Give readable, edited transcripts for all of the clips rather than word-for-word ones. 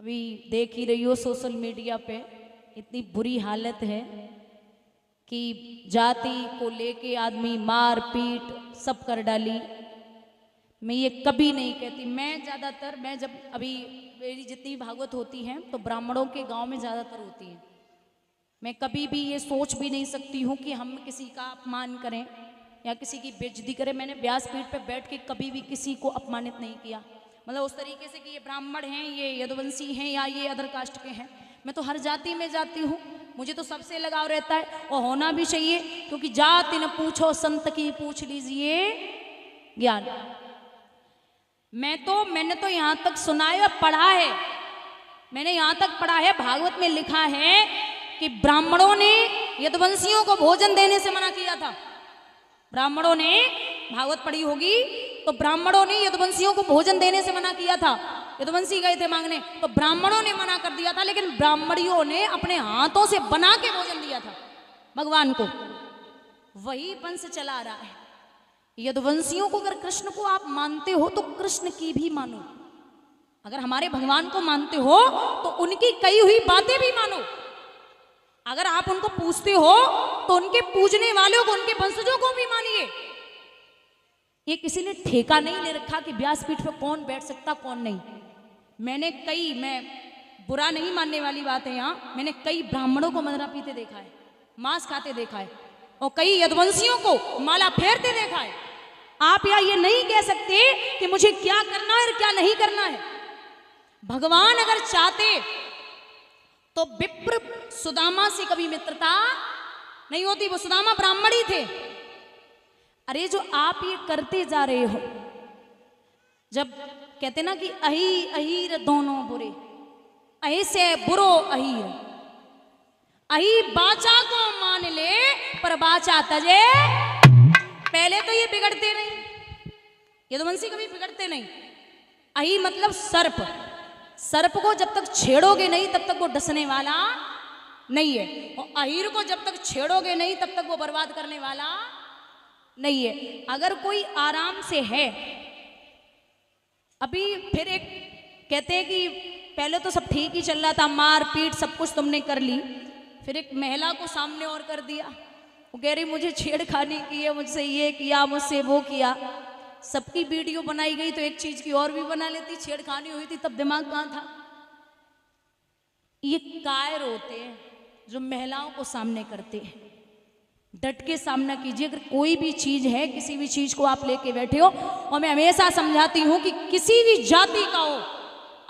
अभी देख ही रही हो सोशल मीडिया पे इतनी बुरी हालत है कि जाति को लेके आदमी मार पीट सब कर डाली। मैं ये कभी नहीं कहती, मैं जब अभी मेरी जितनी भागवत होती हैं तो ब्राह्मणों के गांव में ज़्यादातर होती हैं। मैं कभी भी ये सोच भी नहीं सकती हूँ कि हम किसी का अपमान करें या किसी की बेइज्जती करें। मैंने व्यासपीठ पे बैठ के कभी भी किसी को अपमानित नहीं किया, मतलब उस तरीके से कि ये ब्राह्मण हैं, ये यदुवंशी हैं या ये अदर कास्ट के हैं। मैं तो हर जाति में जाती हूँ, मुझे तो सबसे लगाव रहता है और होना भी चाहिए, क्योंकि जाति न पूछो संत की पूछ लीजिए ज्ञान। मैंने तो यहाँ तक सुना है, पढ़ा है, मैंने यहाँ तक पढ़ा है, भागवत में लिखा है कि ब्राह्मणों ने यदुवंशियों को भोजन देने से मना किया था। ब्राह्मणों ने, भागवत पढ़ी होगी, तो ब्राह्मणों ने यदुवंशियों को भोजन देने से मना किया था। यदुवंशी गए थे मांगने तो ब्राह्मणों ने मना कर दिया था, लेकिन ब्राह्मणियों ने अपने हाथों से बना के भोजन दिया था भगवान को। वही वंश चला रहा है। यदुवंशियों को, अगर कृष्ण को आप मानते हो तो कृष्ण की भी मानो। अगर हमारे भगवान को मानते हो तो उनकी कही हुई बातें भी मानो। अगर आप उनको पूछते हो तो उनके पूजने वालों को, उनके वंशजों को भी मानिए। ये किसी ने ठेका नहीं ले रखा कि व्यासपीठ पर कौन बैठ सकता कौन नहीं। मैं बुरा नहीं मानने वाली बात है यहाँ, मैंने कई ब्राह्मणों को मदरा पीते देखा है, मांस खाते देखा है, और कई यदुवंशियों को माला फेरते देखा है। आप यहाँ ये नहीं कह सकते कि मुझे क्या करना है और क्या नहीं करना है। भगवान अगर चाहते तो विप्र सुदामा से कभी मित्रता नहीं होती, वो सुदामा ब्राह्मण ही थे। अरे जो आप ये करते जा रहे हो, जब कहते ना कि अही अहीर दोनों बुरे, अही से बुरो अहीर, अही बाचा को मान ले पर बाचा तजे। पहले तो ये बिगड़ते नहीं, यदुवंशी कभी बिगड़ते नहीं। अही मतलब सर्प, सर्प को जब तक छेड़ोगे नहीं तब तक वो डसने वाला नहीं है, और अहीर को जब तक छेड़ोगे नहीं तब तक वो बर्बाद करने वाला नहीं है। अगर कोई आराम से है, अभी फिर एक कहते हैं कि पहले तो सब ठीक ही चल रहा था, मार पीट सब कुछ तुमने कर ली, फिर एक महिला को सामने और कर दिया। वो कह रही मुझे छेड़खानी की है, मुझसे ये किया, मुझसे वो किया। सबकी वीडियो बनाई गई तो एक चीज की और भी बना लेती, छेड़खानी हुई थी तब दिमाग कहाँ था। ये कायर होते हैं जो महिलाओं को सामने करते हैं। डट के सामना कीजिए। अगर कोई भी चीज है, किसी भी चीज को आप लेके बैठे हो, और मैं हमेशा समझाती हूं कि किसी भी जाति का हो,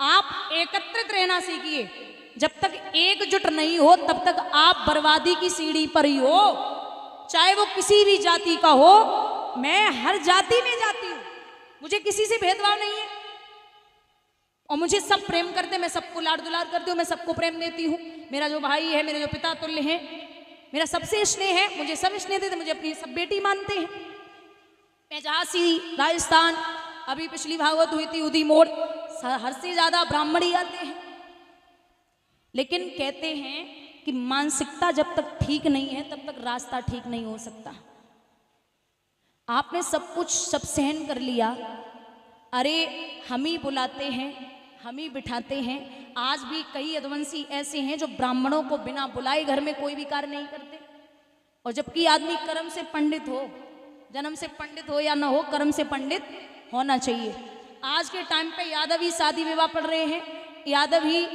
आप एकत्रित रहना सीखिए। जब तक एकजुट नहीं हो तब तक आप बर्बादी की सीढ़ी पर ही हो, चाहे वो किसी भी जाति का हो। मैं हर जाति में जाती हूँ, मुझे किसी से भेदभाव नहीं है, और मुझे सब प्रेम करते, मैं सबको लाड दुलार करती हूँ, मैं सबको प्रेम देती हूँ। मेरा जो भाई है, मेरे जो पिता तुल्य हैं, मेरा सबसे स्नेह है, मुझे सब स्नेह देते, मुझे अपनी सब बेटी मानते हैं। मैं झांसी राजस्थान, अभी पिछली भागवत हुई थी उदी मोड़, हर से ज्यादा ब्राह्मण ही आते हैं। लेकिन कहते हैं कि मानसिकता जब तक ठीक नहीं है तब तक रास्ता ठीक नहीं हो सकता। आपने सब कुछ सब सहन कर लिया, अरे हम ही बुलाते हैं, हम ही बिठाते हैं। आज भी कई यदुवंशी ऐसे हैं जो ब्राह्मणों को बिना बुलाए घर में कोई भी कार्य नहीं करते, और जबकि आदमी कर्म से पंडित हो, जन्म से पंडित हो या ना हो, कर्म से पंडित होना चाहिए। आज के टाइम पे यादव ही शादी विवाह पढ़ रहे हैं, यादव ही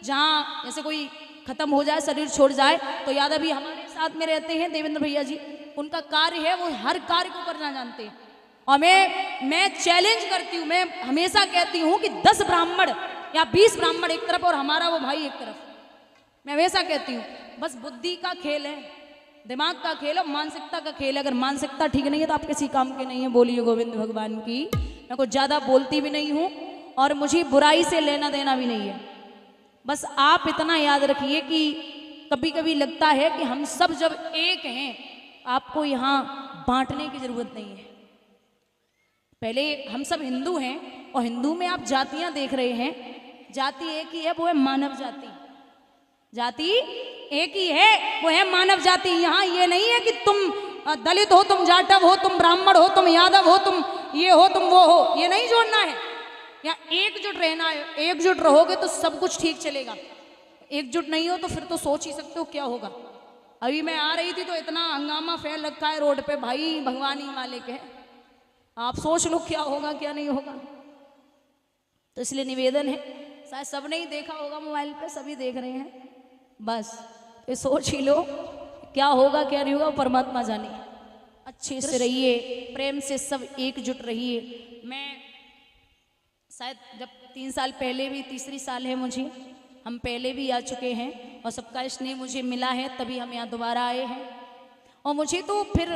जहाँ जैसे कोई खत्म हो जाए, शरीर छोड़ जाए, तो यादव ही हमारे साथ में रहते हैं। देवेंद्र भैया जी, उनका कार्य है, वो हर कार्य को करना जानते हैं। और मैं चैलेंज करती हूँ, मैं हमेशा कहती हूँ कि 10 ब्राह्मण या 20 ब्राह्मण एक तरफ और हमारा वो भाई एक तरफ। मैं हमेशा कहती हूँ बस बुद्धि का खेल है, दिमाग का खेल है, मानसिकता का खेल है। अगर मानसिकता ठीक नहीं है तो आप किसी काम के नहीं है। बोलिए गोविंद भगवान की। मैं कुछ ज़्यादा बोलती भी नहीं हूँ और मुझे बुराई से लेना देना भी नहीं है। बस आप इतना याद रखिए कि कभी कभी लगता है कि हम सब जब एक हैं, आपको यहाँ बांटने की जरूरत नहीं है। पहले हम सब हिंदू हैं, और हिंदू में आप जातियां देख रहे हैं, जाति एक ही है, वो है मानव जाति। जाति एक ही है, वो है मानव जाति। यहाँ ये नहीं है कि तुम दलित हो, तुम जाटव हो, तुम ब्राह्मण हो, तुम यादव हो, तुम ये हो, तुम वो हो, ये नहीं जोड़ना है। या एकजुट रहना है। एकजुट रहोगे तो सब कुछ ठीक चलेगा, एकजुट नहीं हो तो फिर तो सोच ही सकते हो क्या होगा। अभी मैं आ रही थी तो इतना हंगामा फैल रखा है रोड पे, भाई भगवान ही मालिक है, आप सोच लो क्या होगा क्या नहीं होगा। तो इसलिए निवेदन है, शायद सबने ही देखा होगा मोबाइल पे, सभी देख रहे हैं, बस ये सोच ही लो क्या होगा क्या नहीं होगा, परमात्मा जाने। अच्छे से रहिए, प्रेम से सब एकजुट रहिए। मैं शायद जब 3 साल पहले भी, तीसरी साल है मुझे, हम पहले भी आ चुके हैं और सबका स्नेह मुझे मिला है, तभी हम यहाँ दोबारा आए हैं। और मुझे तो फिर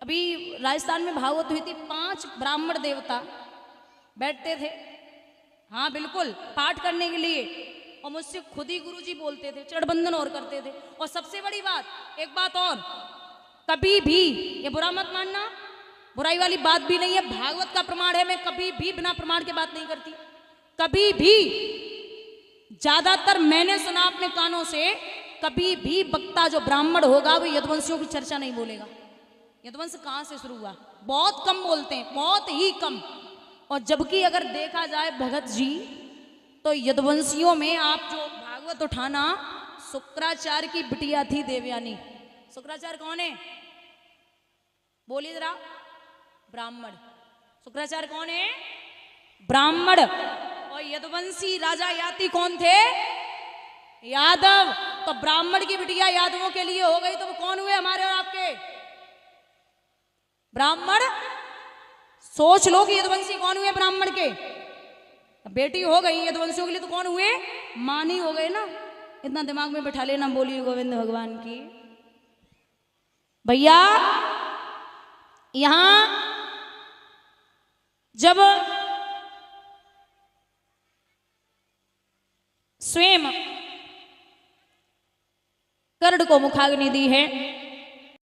अभी राजस्थान में भागवत हुई थी, 5 ब्राह्मण देवता बैठते थे, हाँ बिल्कुल, पाठ करने के लिए, और मुझसे खुद ही गुरुजी बोलते थे, चढ़बंधन और करते थे। और सबसे बड़ी बात, एक बात और, कभी भी, ये बुरा मत मानना, बुराई वाली बात भी नहीं है, भागवत का प्रमाण है, मैं कभी भी बिना प्रमाण के बात नहीं करती, कभी भी। ज्यादातर मैंने सुना अपने कानों से, कभी भी वक्ता जो ब्राह्मण होगा वो यदुवंशियों की चर्चा नहीं बोलेगा। यदुवंश कहां से शुरू हुआ, बहुत कम बोलते हैं, बहुत ही कम। और जबकि अगर देखा जाए भगत जी, तो यदुवंशियों में आप जो भागवत उठाना, शुक्राचार्य की बिटिया थी देवयानी। शुक्राचार्य कौन है, बोलिए जरा, ब्राह्मण। शुक्राचार्य कौन है, ब्राह्मण। और यदुवंशी राजा याति कौन थे, यादव। तो ब्राह्मण की बिटिया यादवों के लिए हो गई, तो वो कौन हुए, हमारे और आपके ब्राह्मण। सोच लो कि यदुवंशी कौन हुए, ब्राह्मण के बेटी हो गई, यदुवंशियों के लिए तो कौन हुए, मानी हो गए ना। इतना दिमाग में बिठा लेना, बोलिए गोविंद भगवान की। भैया यहां जब स्वयं कर्ण को मुखाग्नि दी है,